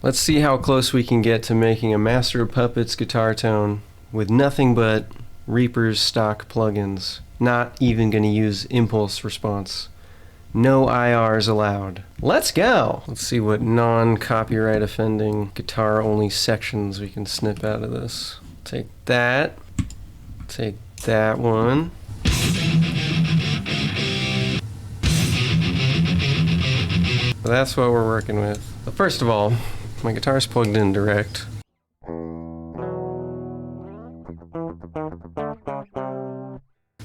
Let's see how close we can get to making a Master of Puppets guitar tone with nothing but Reaper's stock plugins. Not even going to use impulse response. No IRs allowed. Let's go! Let's see what non-copyright offending guitar-only sections we can snip out of this. Take that. Take that one. That's what we're working with. But first of all, my guitar's plugged in direct.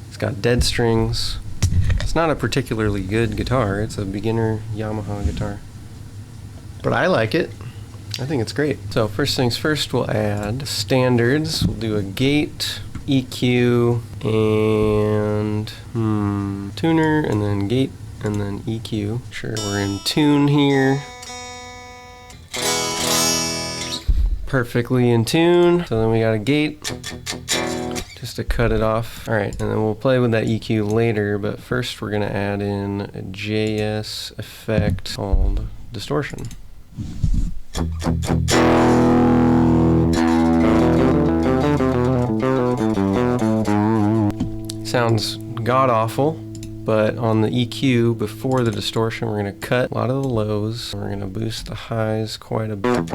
It's got dead strings. It's not a particularly good guitar. It's a beginner Yamaha guitar. But I like it. I think it's great. So first things first, we'll add standards. We'll do a gate, EQ, and tuner, and then gate, and then EQ. Sure, we're in tune here. Perfectly in tune. So then we got a gate just to cut it off. All right, and then we'll play with that EQ later, but first we're gonna add in a JS effect called distortion. Sounds god-awful, but on the EQ before the distortion, we're going to cut a lot of the lows. We're going to boost the highs quite a bit.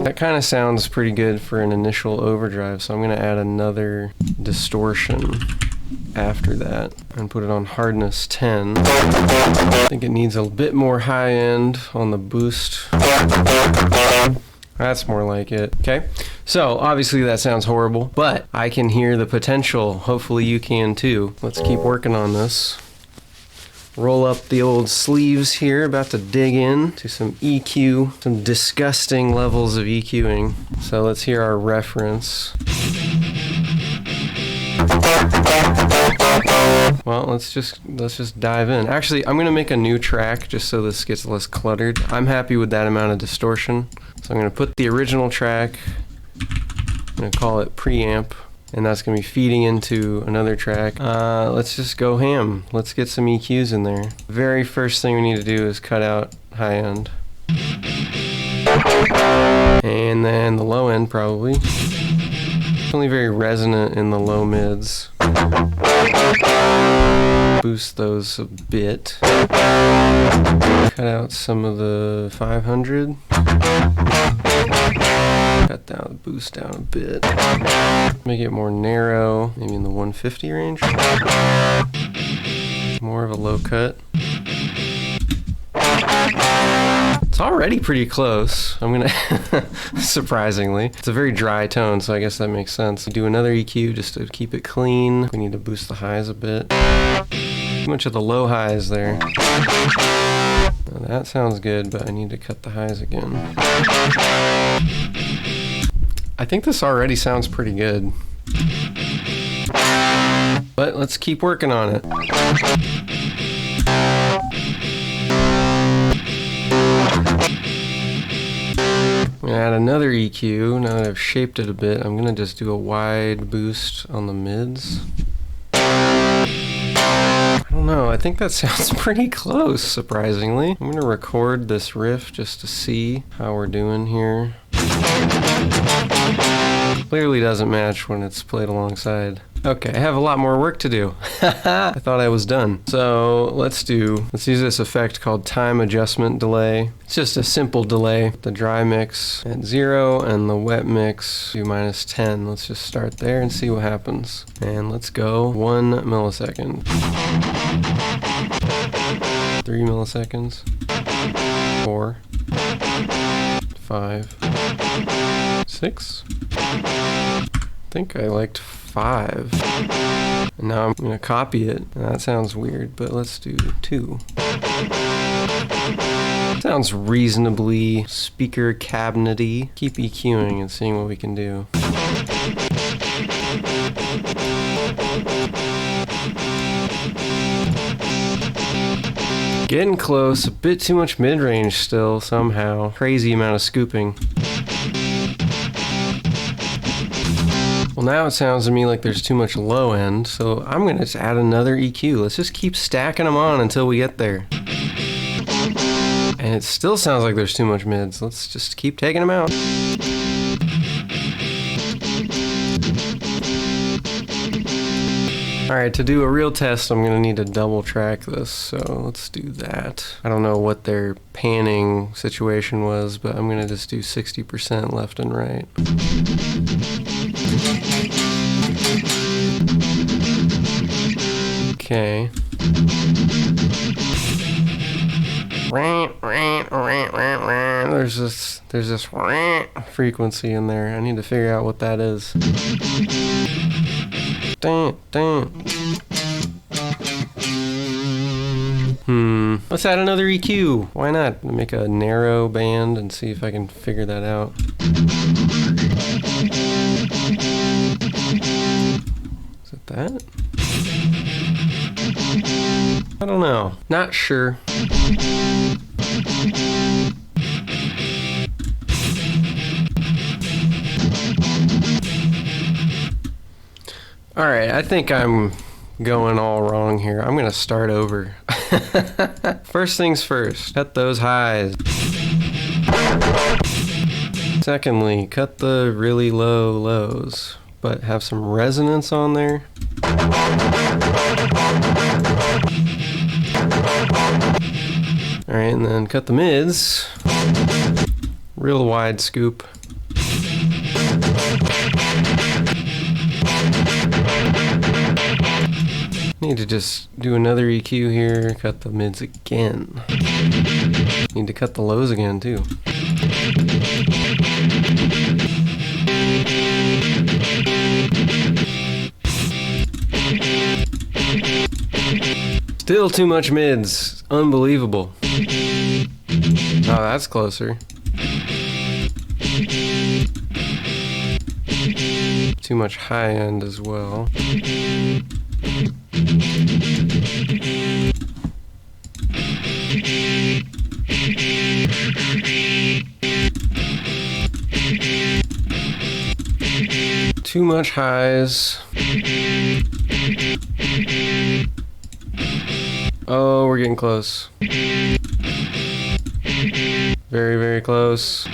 That kind of sounds pretty good for an initial overdrive, so I'm going to add another distortion after that and put it on hardness 10. I think it needs a bit more high end on the boost. That's more like it. Okay, so obviously that sounds horrible, but I can hear the potential. Hopefully you can too. Let's keep working on this. Roll up the old sleeves here, about to dig in to some EQ, some disgusting levels of EQing. So let's hear our reference. Well, let's just dive in. Actually, I'm gonna make a new track just so this gets less cluttered. I'm happy with that amount of distortion. So I'm gonna put the original track, I'm gonna call it preamp, and that's gonna be feeding into another track. Let's just go ham. Let's get some EQs in there. Very first thing we need to do is cut out high end. And then the low end probably. It's only very resonant in the low mids. Boost those a bit. Cut out some of the 500. Cut down the boost down a bit. Make it more narrow, maybe in the 150 range. More of a low cut. It's already pretty close. I'm gonna, surprisingly. It's a very dry tone, so I guess that makes sense. Do another EQ just to keep it clean. We need to boost the highs a bit. Too much of the low highs there. Now that sounds good, but I need to cut the highs again. I think this already sounds pretty good. But let's keep working on it. I'm gonna add another EQ. Now that I've shaped it a bit, I'm gonna just do a wide boost on the mids. I don't know, I think that sounds pretty close, surprisingly. I'm gonna record this riff just to see how we're doing here. Clearly doesn't match when it's played alongside. Okay, I have a lot more work to do. I thought I was done. So let's use this effect called time adjustment delay. It's just a simple delay. The dry mix at 0 and the wet mix to -10. Let's just start there and see what happens. And let's go 1 millisecond. 3 milliseconds. 4. 5. 6. I think I liked 5. And now I'm gonna copy it. That sounds weird, but let's do 2. Sounds reasonably speaker cabinety. Keep EQing and seeing what we can do. Getting close, a bit too much mid-range still somehow. Crazy amount of scooping. Well, now it sounds to me like there's too much low end, so I'm gonna just add another EQ. Let's just keep stacking them on until we get there. And it still sounds like there's too much mids. Let's just keep taking them out. Alright, to do a real test, I'm gonna need to double track this, so let's do that. I don't know what their panning situation was, but I'm gonna just do 60% left and right. Okay. There's this frequency in there. I need to figure out what that is. Let's add another EQ. Why not? Make a narrow band and see if I can figure that out. Is it that? I don't know. Not sure. Alright, I think I'm going all wrong here. I'm gonna start over. First things first, cut those highs. Secondly, cut the really low lows, but have some resonance on there. Alright, and then cut the mids. Real wide scoop. Need to just do another EQ here, cut the mids again. Need to cut the lows again too. Still too much mids. Unbelievable. Oh, that's closer. Too much high end as well. Too much highs. Oh, we're getting close. Very, very close.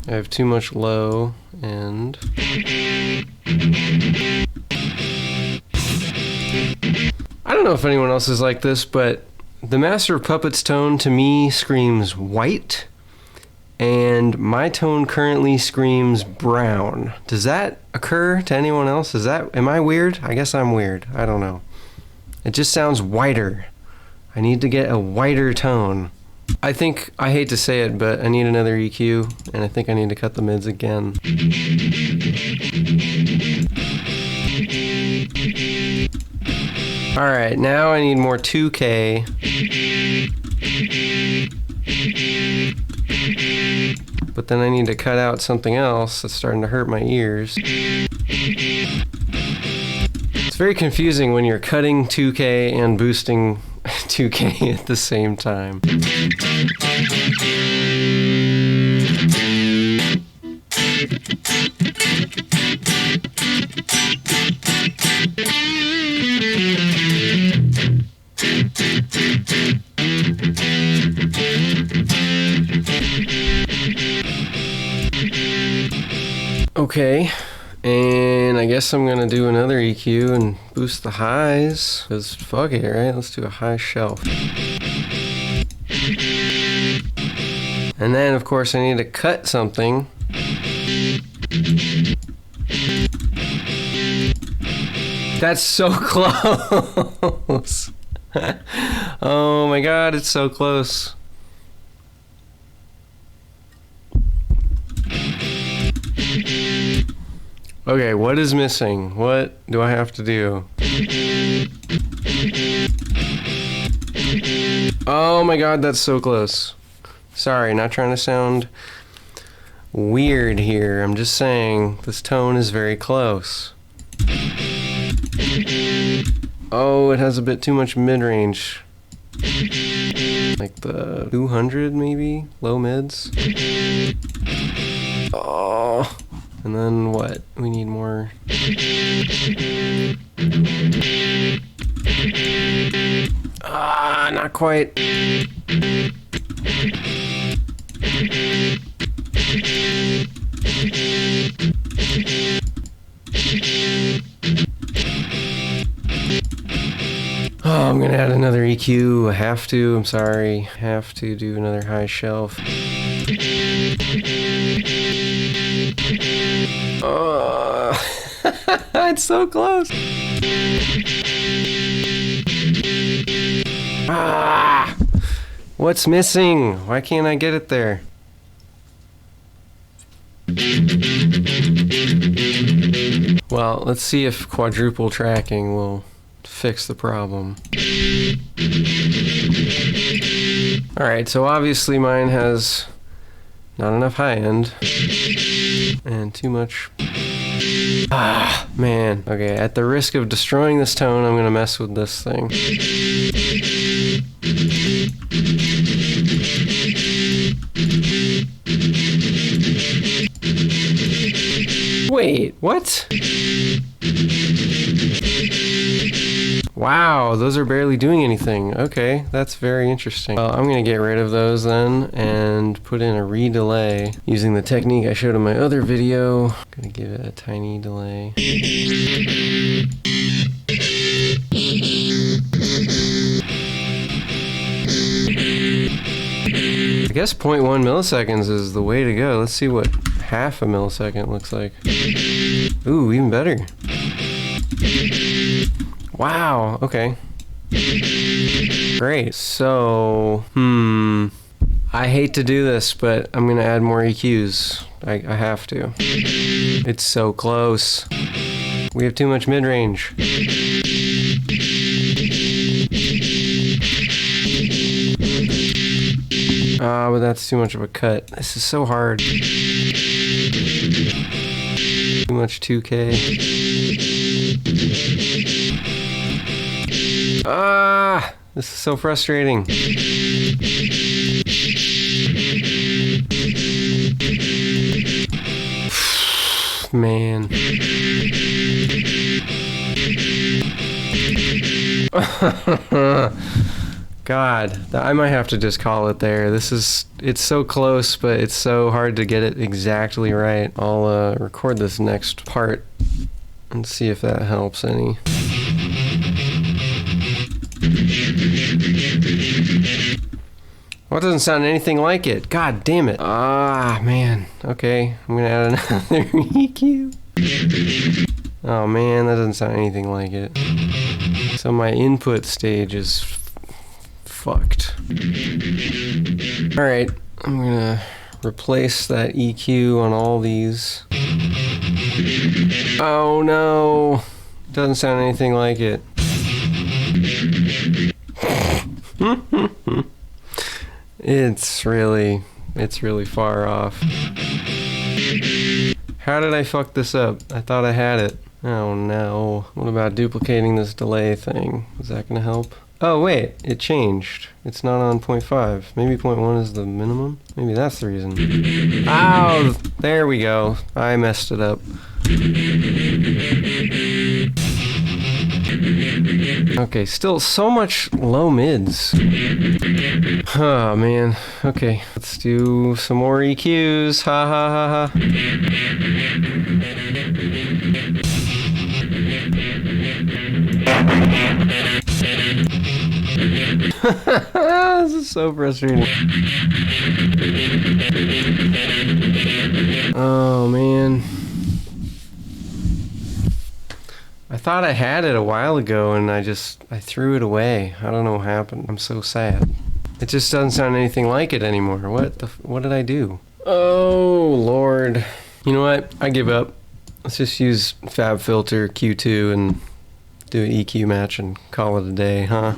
I have too much low end. I don't know if anyone else is like this, but the Master of Puppets tone to me screams white, and my tone currently screams brown. Does that occur to anyone else? Am I weird? I guess I'm weird. I don't know. It just sounds whiter. I need to get a whiter tone. I hate to say it, but I need another EQ, and I think I need to cut the mids again. Alright, now I need more 2K. But then I need to cut out something else that's starting to hurt my ears. It's very confusing when you're cutting 2K and boosting 2K at the same time. Okay, and I guess I'm gonna do another EQ and boost the highs, because fuck it, right? Let's do a high shelf. And then, of course, I need to cut something. That's so close! Oh my god, it's so close. Okay, what is missing? What do I have to do? Oh my god, that's so close. Sorry, not trying to sound weird here. I'm just saying this tone is very close. Oh, it has a bit too much mid-range. Like the 200 maybe? Low mids? Oh. And then what? We need more. Ah, not quite. Oh, I'm gonna add another EQ. I have to, I'm sorry. Have to do another high shelf. Oh, it's so close. Ah, what's missing? Why can't I get it there? Well, let's see if quadruple tracking will fix the problem. Alright, so obviously mine has not enough high end and too much. Ah, man. Okay, at the risk of destroying this tone, I'm gonna mess with this thing. Wait, what? Wow, those are barely doing anything. Okay, that's very interesting. Well, I'm gonna get rid of those then and put in a re-delay using the technique I showed in my other video. Gonna give it a tiny delay. I guess 0.1 milliseconds is the way to go. Let's see what half a millisecond looks like. Ooh, even better. Wow, okay. Great. So, I hate to do this, but I'm gonna add more EQs. I have to. It's so close. We have too much mid-range. Ah, but that's too much of a cut. This is so hard. Too much 2K. Ah, this is so frustrating. Man. God, I might have to just call it there. It's so close, but it's so hard to get it exactly right. I'll record this next part and see if that helps any. Well, it doesn't sound anything like it. God damn it. Ah, man. Okay, I'm gonna add another EQ. Oh man, that doesn't sound anything like it. So my input stage is fucked. Alright, I'm gonna replace that EQ on all these. Oh no! Doesn't sound anything like it. It's really far off. How did I fuck this up? I thought I had it. Oh no. What about duplicating this delay thing? Is that gonna help? Oh wait, it changed. It's not on 0.5. Maybe 0.1 is the minimum? Maybe that's the reason. Ow! There we go. I messed it up. Okay, still so much low mids. Oh man. Okay, let's do some more EQs. Ha ha ha ha. This is so frustrating. Oh man. I thought I had it a while ago and I threw it away. I don't know what happened. I'm so sad. It just doesn't sound anything like it anymore. What did I do? Oh Lord. You know what? I give up. Let's just use FabFilter Q2 and do an EQ match and call it a day, huh?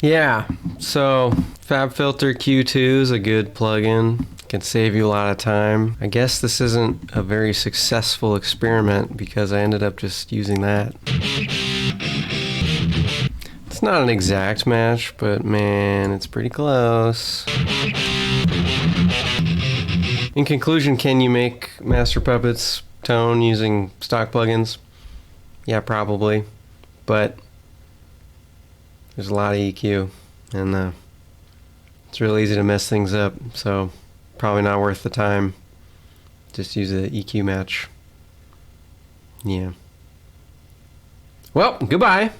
Yeah, so FabFilter Q2 is a good plugin. Can save you a lot of time. I guess this isn't a very successful experiment because I ended up just using that. It's not an exact match, but man, it's pretty close. In conclusion, can you make Master Puppet's tone using stock plugins? Yeah, probably. But there's a lot of EQ, and it's real easy to mess things up, so probably not worth the time. Just use an EQ match. Yeah. Well, goodbye.